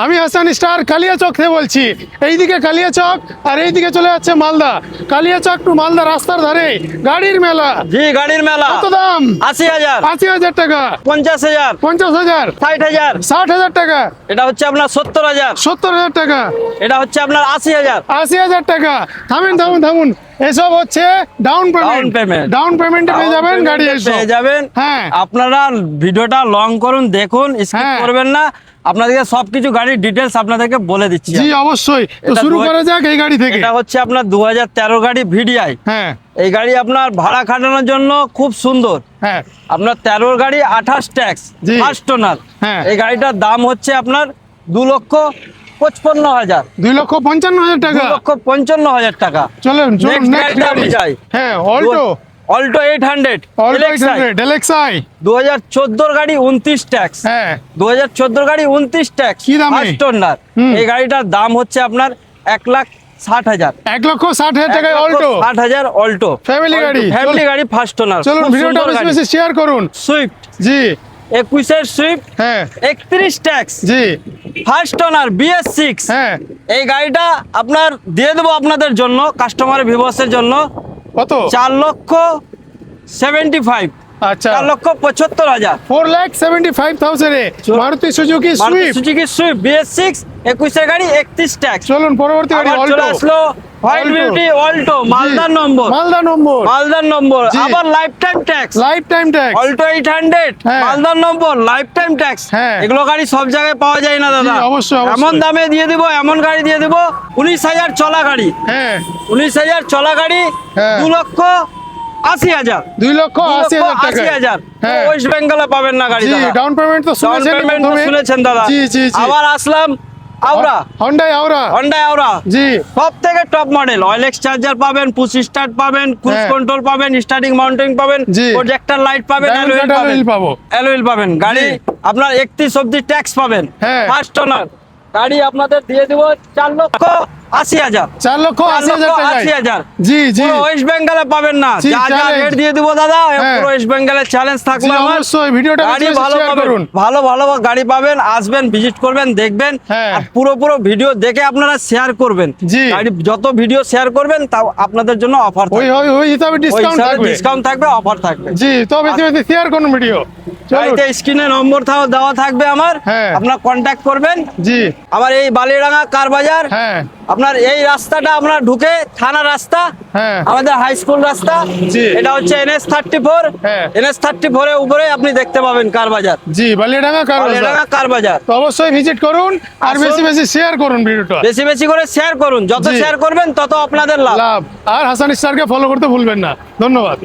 আমি হাসান স্টার কালিয়াচক থেকে বলছি। এইদিকে কালিয়াচক আর এইদিকে চলে যাচ্ছে মালদা। কালিয়াচক টু মালদা রাস্তার ধারে গাড়ির মেলা। জি, গাড়ির মেলা। কত দাম? 80,000, 80,000 টাকা, 50,000, 50,000, 60,000, 60,000 টাকা, এটা হচ্ছে আপনার 70,000, 70,000 টাকা, এটা হচ্ছে আপনার 80,000। 80,000 টাকা। থামুন থামুন থামুন, এসব হচ্ছে ডাউন পেমেন্ট। ডাউন পেমেন্টে পেয়ে যাবেন গাড়ি, এসব পেয়ে যাবেন। হ্যাঁ, আপনারা ভিডিওটা লং করুন, দেখুন, স্কিপ হ্যাঁ। করবেন না। আপনাদেরকে সবকিছু গাড়ির ডিটেলস আপনাদেরকে বলে দিচ্ছি। জি অবশ্যই। তো এটা শুরু করা যাক এই গাড়ি থেকে। এটা হচ্ছে আপনার 2013 গাড়ি ভিডিআই। হ্যাঁ এই গাড়ি আপনার ভাড়া খাটানোর জন্য খুব সুন্দর। হ্যাঁ আপনার 13 গাড়ি 28 ট্যাক্স, জি। First owner. হ্যাঁ। এই গাড়িটার দাম হচ্ছে আপনার 2,55,000, 2,55,000 টাকা। 2,55,000 টাকা। চলুন চলুন Next নেক্সট গাড়িটা গাড়ি। আমি যাই। হ্যাঁ Alto. Alto 800, Alto LXi, 800 LXi। 2014 গাড়ি 29 ট্যাক্স। হ্যাঁ 2014 গাড়ি 29 ট্যাক্স, কি দামে? First owner. হুম। এই গাড়িটার দাম হচ্ছে আপনার 1,60,000, 1,60,000 টাকায় অল্টো। 1,60,000 অল্টো Family গাড়ি। ফ্যামিলি গাড়ি, ফার্স্ট ওনার। চলুন ভিডিওটা বেশি বেশি শেয়ার করুন। সুইফট জি 21-এর সুইফট, হ্যাঁ 31 ট্যাক্স, জি ফার্স্ট ওনার, BS6। হ্যাঁ। এই গাড়িটা আপনার দিয়ে দেবো আপনাদের জন্য, কাস্টমারের ভিউয়ার্সের জন্য, কত? 4,75,000, আচ্ছা 4,75,000। 4,75,000 এ Maruti Suzuki Swift. Suzuki Swift BS6 21-এর গাড়ি, 31 ট্যাক্স। চলুন পরবর্তী গাড়ি আবার অল্টো। চলে আসলো হোয়াইট অল্টো। বিউটি অল্টো, মালদার জি, নম্বর, মালদা নম্বর, মালদার নম্বর, জি। আবার life time tax. Life time tax. Alto 800, হ্যাঁ। মালদার নম্বর, লাইফ টাইম ট্যাক্স। হ্যাঁ। এগুলো গাড়ি সব জায়গায় পাওয়া যায় না দাদা। জি, অবশ্যই, অবশ্যই। এমন দামে দিয়ে দিব, এমন গাড়ি দিয়ে দিব। 19,000 চলা গাড়ি, হ্যাঁ 19,000 চলা গাড়ি, হ্যাঁ। 2,80,000, 2,80,000 টাকা। 2,80,000। হ্যাঁ। ওয়েস্ট বেঙ্গলে পাবেন না গাড়ি জি দাদা। ডাউন পেমেন্ট তো ডাউন শুনেছেন পেমেন্ট প্রথমে। শুনেছেন দাদা। জি জি জি। আবার আসলাম আওরা, হন্ডাই আওরা। হন্ডা আওরা, জি সব থেকে টপ মডেল। অয়েলেক্স চার্জার পাবেন, পুশ স্টার্ট পাবেন, ক্রুজ হ্যাঁ। কন্ট্রোল পাবেন, স্টার্টিং মাউন্টিং পাবেন, জি। প্রজেক্টর লাইট পাবেন, Diamond অ্যালুয়েল cut পাবেন, alloy পাবো। অ্যালুয়েল পাবেন। গাড়ি জি। আপনার 31 অবধি ট্যাক্স পাবেন, হ্যাঁ। First owner. গাড়ি আপনাদের দিয়ে দিব 4,80,000, 4,80,000 টাকায়। 4,80,000। জি জি পুরো ওয়েস্ট বেঙ্গলে পাবেন না। জি, যা যা challenge। রেট দিয়ে দিব দাদা, হ্যাঁ। পুরো ওয়েস্ট বেঙ্গলের চ্যালেঞ্জ জি, থাকলো আমার। অবশ্যই ভিডিওটা গাড়ি বেশি বেশি ভালো শেয়ার পাবেন, করুন। ভালো ভালো গাড়ি পাবেন, আসবেন, ভিজিট করবেন, দেখবেন। হ্যাঁ। আর পুরো ভিডিও দেখে আপনারা শেয়ার করবেন। জি। গাড়ি যত ভিডিও শেয়ার করবেন তাও আপনাদের জন্য অফার ওই থাকবে, ওই হিসাবে ডিসকাউন্ট থাকবে। ডিসকাউন্ট থাকবে, অফার থাকবে। জি তো বেশি বেশি শেয়ার করুন ভিডিও। চলুন। গাড়িতে স্ক্রিনে নম্বর দেওয়া থাকবে আমার, হ্যাঁ। আপনারা কন্ট্যাক্ট করবেন। জি আমার এই বালিরাঙ্গা কার বাজার, হ্যাঁ আপনার এই রাস্তাটা আপনার ঢুকে থানা রাস্তা, হ্যাঁ আমাদের হাই স্কুল রাস্তা। জি। এটা হচ্ছে NS34। হ্যাঁ। NS34 এর উপরে আপনি দেখতে পাবেন কার বাজার, জি বালিয়াডাঙ্গা কার বাজার। বালিরাঙ্গা কার বাজার। তো অবশ্যই ভিজিট করুন আর আসুন। বেশি বেশি শেয়ার করুন ভিডিওটা। বেশি বেশি করে শেয়ার করুন, যত জি। শেয়ার করবেন তত আপনাদের লাভ। লাভ। আর হাসান স্টারকে ফলো করতে ভুলবেন না। ধন্যবাদ।